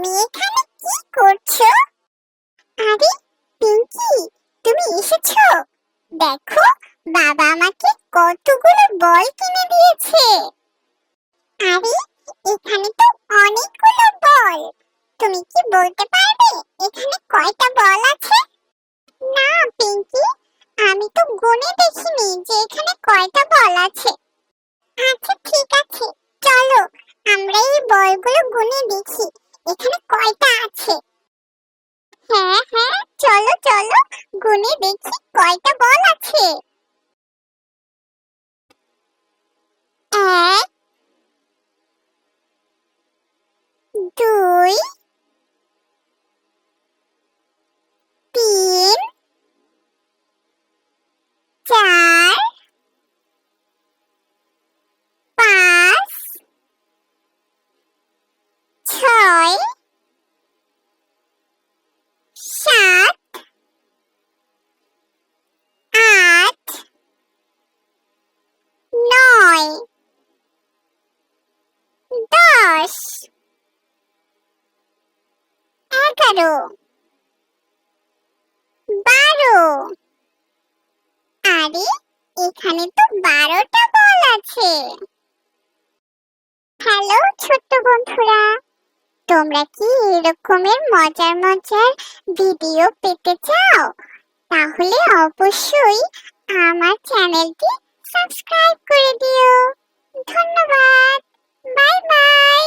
তুমি এখানে কি করছো? আরে পিঙ্কি, তুমি এসেছো? দেখো, বাবা আমাকে কতগুলো বল কিনে দিয়েছে। আরে এখানে তো অনেকগুলো বল। তুমি কি বলতে পারবে এখানে কয়টা বল আছে? না পিঙ্কি, আমি তো গুনে দেখিনি যে এখানে কয়টা বল আছে। আচ্ছা ঠিক আছে, চলো আমরা এই বলগুলো গুনে দেখি এখানে কয়টা আছে। হ্যাঁ হ্যাঁ, চলো চলো গুনে দেখি কয়টা বল আছে। এক, দুই, তিন, চার, পাঁচ, ছয়, সাত, আট, নয়, 10, 11, 12। আরে এখানে তো 12টা বল আছে। হ্যালো ছোট্ট বন্ধুরা, তোমরা কি এরকমের মজার মজার ভিডিও পেতে চাও? তাহলে অবশ্যই আমার চ্যানেলটি সাবস্ক্রাইব করে দিও। ধন্যবাদ। Bye bye.